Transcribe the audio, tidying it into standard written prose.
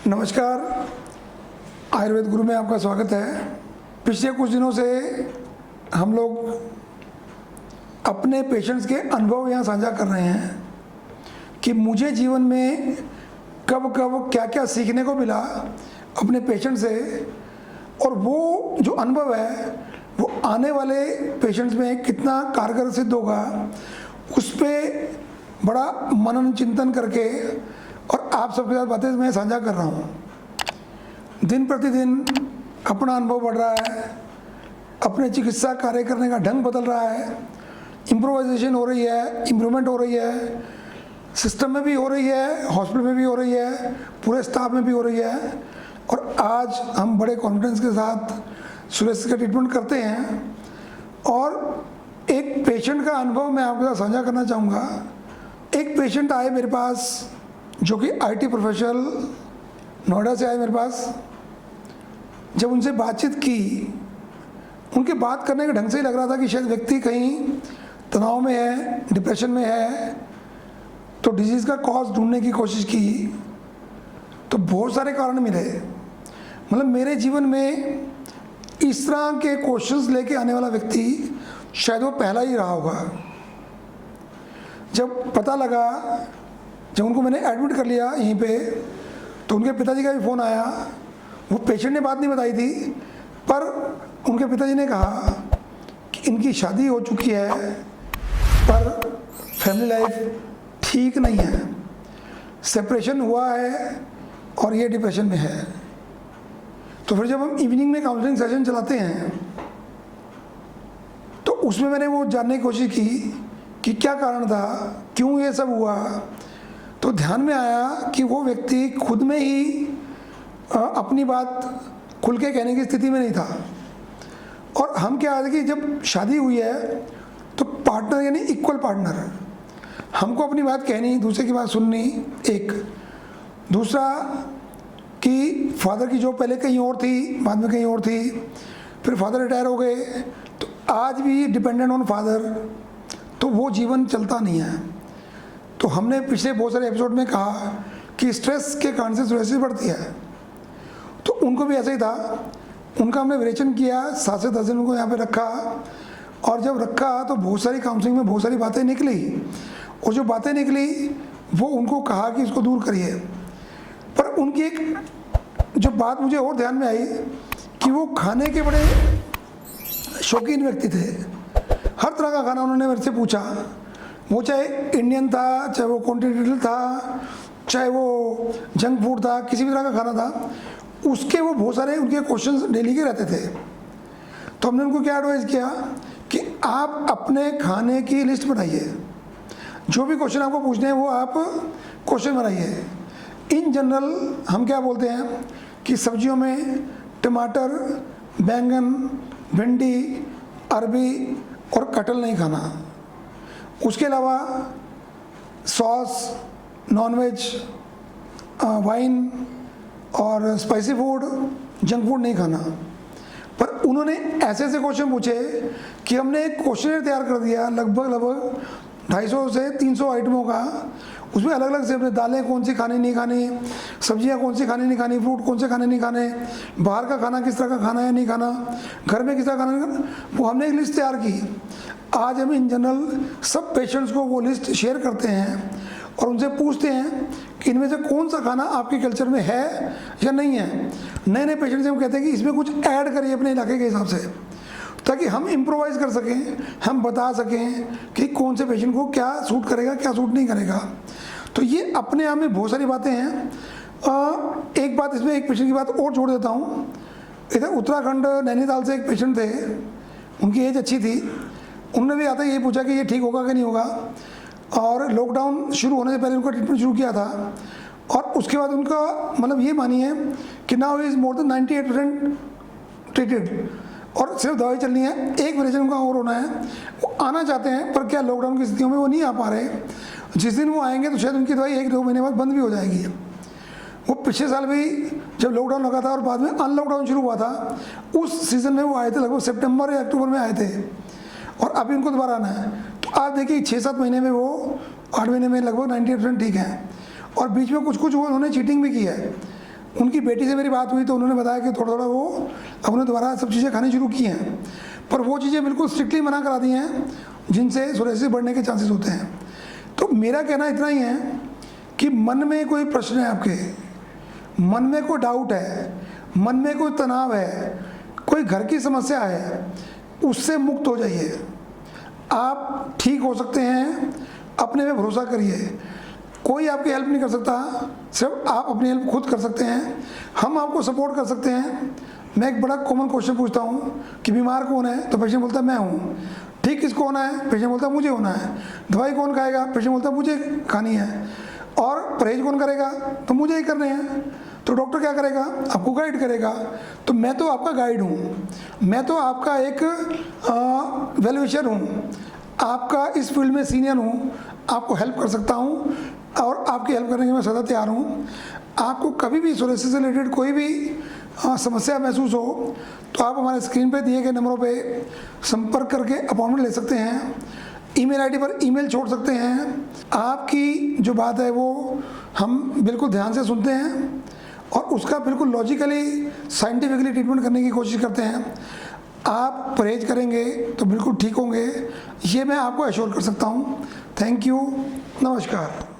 नमस्कार, आयुर्वेद गुरु में आपका स्वागत है। पिछले कुछ दिनों से हम लोग अपने पेशेंट्स के अनुभव यहाँ साझा कर रहे हैं कि मुझे जीवन में कब कब क्या क्या सीखने को मिला अपने पेशेंट से, और वो जो अनुभव है वो आने वाले पेशेंट्स में कितना कारगर सिद्ध होगा, उस पर बड़ा मनन चिंतन करके और आप सबके साथ बातें मैं साझा कर रहा हूँ। दिन प्रतिदिन अपना अनुभव बढ़ रहा है, अपने चिकित्सा कार्य करने का ढंग बदल रहा है, इम्प्रोवाइजेशन हो रही है, इम्प्रूवमेंट हो रही है, सिस्टम में भी हो रही है, हॉस्पिटल में भी हो रही है, पूरे स्टाफ में भी हो रही है। और आज हम बड़े कॉन्फिडेंस के साथ सुरेश का ट्रीटमेंट करते हैं। और एक पेशेंट का अनुभव मैं आपके साथ साझा करना चाहूँगा। एक पेशेंट आए मेरे पास जो कि आईटी प्रोफेशनल नोएडा से आए मेरे पास। जब उनसे बातचीत की, उनके बात करने के ढंग से ही लग रहा था कि शायद व्यक्ति कहीं तनाव में है, डिप्रेशन में है। तो डिजीज़ का कॉज ढूंढने की कोशिश की तो बहुत सारे कारण मिले। मतलब मेरे जीवन में इस तरह के क्वेश्चंस लेके आने वाला व्यक्ति शायद वो पहला ही रहा होगा। जब पता लगा, जब उनको मैंने एडमिट कर लिया यहीं पे, तो उनके पिताजी का भी फ़ोन आया। वो पेशेंट ने बात नहीं बताई थी, पर उनके पिताजी ने कहा कि इनकी शादी हो चुकी है पर फैमिली लाइफ ठीक नहीं है, सेपरेशन हुआ है और ये डिप्रेशन में है। तो फिर जब हम इवनिंग में काउंसलिंग सेशन चलाते हैं तो उसमें मैंने वो जानने की कोशिश की कि क्या कारण था, क्यों ये सब हुआ। तो ध्यान में आया कि वो व्यक्ति खुद में ही अपनी बात खुल के कहने की स्थिति में नहीं था। और हम क्या है कि जब शादी हुई है तो पार्टनर यानी इक्वल पार्टनर, हमको अपनी बात कहनी, दूसरे की बात सुननी। एक दूसरा कि फादर की जॉब पहले कहीं और थी, बाद में कहीं और थी, फिर फादर रिटायर हो गए, तो आज भी डिपेंडेंट ऑन फादर, तो वो जीवन चलता नहीं है। तो हमने पिछले बहुत सारे एपिसोड में कहा कि स्ट्रेस के कारण से स्ट्रेस बढ़ती है। तो उनको भी ऐसा ही था। उनका हमने विवेचन किया, 7 से 10 दिन उनको यहाँ पे रखा, और जब रखा तो बहुत सारी काउंसलिंग में बहुत सारी बातें निकली, और जो बातें निकली वो उनको कहा कि इसको दूर करिए। पर उनकी एक जो बात मुझे और ध्यान में आई कि वो खाने के बड़े शौकीन व्यक्ति थे। हर तरह का खाना उन्होंने मेरे से पूछा, वो चाहे इंडियन था, चाहे वो कॉन्टिनेंटल था, चाहे वो जंक फूड था, किसी भी तरह का खाना था, उसके वो बहुत सारे उनके क्वेश्चंस डेली के रहते थे। तो हमने उनको क्या एडवाइस किया कि आप अपने खाने की लिस्ट बनाइए, जो भी क्वेश्चन आपको पूछने हैं वो आप क्वेश्चन बनाइए। इन जनरल हम क्या बोलते हैं कि सब्जियों में टमाटर, बैंगन, भिंडी, अरबी और कटहल नहीं खाना। उसके अलावा सॉस, नॉनवेज, वाइन और स्पाइसी फूड, जंक फूड नहीं खाना। पर उन्होंने ऐसे ऐसे क्वेश्चन पूछे कि हमने एक क्वेश्चनर तैयार कर दिया, लगभग 250 से 300 आइटमों का। उसमें अलग अलग से अपने दालें कौन सी खानी नहीं खानी, सब्जियां कौन सी खानी नहीं खानी, फ्रूट कौन से खाने नहीं खाने, बाहर का खाना किस तरह का खाना है नहीं खाना, घर में किस तरह खाना नहीं खाना, वो हमने एक लिस्ट तैयार की। आज हम इन जनरल सब पेशेंट्स को वो लिस्ट शेयर करते हैं और उनसे पूछते हैं कि इनमें से कौन सा खाना आपके कल्चर में है या नहीं है। नए नए पेशेंट से हम कहते हैं कि इसमें कुछ ऐड करिए अपने इलाके के हिसाब से, ताकि हम इम्प्रोवाइज़ कर सकें, हम बता सकें कि कौन से पेशेंट को क्या सूट करेगा, क्या सूट नहीं करेगा। तो ये अपने आप में बहुत सारी बातें हैं। एक बात इसमें, एक पेशेंट की बात और जोड़ देता हूँ। इधर उत्तराखंड नैनीताल से एक पेशेंट थे, उनकी एज अच्छी थी। उन्होंने भी आता ये पूछा कि ये ठीक होगा कि नहीं होगा, और लॉकडाउन शुरू होने से पहले उनका ट्रीटमेंट शुरू किया था। और उसके बाद उनका मतलब ये मानिए कि now is more than 98% treated, और सिर्फ दवाई चलनी है। एक विलेशन उनका और होना है, वो आना चाहते हैं पर क्या लॉकडाउन की स्थितियों में वो नहीं आ पा रहे। जिस दिन वो आएंगे तो शायद उनकी दवाई 1-2 महीने बाद बंद भी हो जाएगी। वो पिछले साल भी जब लॉकडाउन लगा था और बाद में अनलॉकडाउन शुरू हुआ था, उस सीज़न में वो आए थे, लगभग सितंबर या अक्टूबर में आए थे, और अभी उनको दोबारा आना है। तो आप देखिए 6-7 महीने में वो 8 महीने में लगभग 98% ठीक है। और बीच में कुछ कुछ वो उन्होंने चीटिंग भी की है। उनकी बेटी से मेरी बात हुई तो उन्होंने बताया कि थोड़ा थोड़ा वो अपने दोबारा सब चीज़ें खानी शुरू की हैं, पर वो चीज़ें बिल्कुल स्ट्रिक्टली मना करा दी हैं जिनसे सोरियासिस बढ़ने के चांसेस होते हैं। तो मेरा कहना इतना ही है कि मन में कोई प्रश्न है आपके, मन में कोई डाउट है, मन में कोई तनाव है, कोई घर की समस्या है, उससे मुक्त हो जाइए। आप ठीक हो सकते हैं, अपने पे भरोसा करिए। कोई आपकी हेल्प नहीं कर सकता, सिर्फ आप अपनी हेल्प खुद कर सकते हैं। हम आपको सपोर्ट कर सकते हैं। मैं एक बड़ा कॉमन क्वेश्चन पूछता हूँ कि बीमार कौन है, तो पेशेंट बोलता है मैं हूँ। ठीक किसको होना है, पेशेंट बोलता है मुझे होना है। दवाई कौन खाएगा, पेशेंट बोलता है मुझे खानी है। और परहेज कौन करेगा, तो मुझे ही करने हैं। तो डॉक्टर क्या करेगा, आपको गाइड करेगा। तो मैं तो आपका गाइड हूँ, मैं तो आपका एक वेल विशर हूँ, आपका इस फील्ड में सीनियर हूँ, आपको हेल्प कर सकता हूँ और आपकी हेल्प करने के मैं सदा तैयार हूँ। आपको कभी भी सोरियासिस से रिलेटेड कोई भी समस्या महसूस हो तो आप हमारे स्क्रीन पे दिए गए नंबरों पे संपर्क करके अपॉइंटमेंट ले सकते हैं। ईमेल आईडी पर ईमेल छोड़ सकते हैं। आपकी जो बात है वो हम बिल्कुल ध्यान से सुनते हैं और उसका बिल्कुल लॉजिकली साइंटिफिकली ट्रीटमेंट करने की कोशिश करते हैं। आप परहेज करेंगे तो बिल्कुल ठीक होंगे, ये मैं आपको एश्योर कर सकता हूँ। थैंक यू, नमस्कार।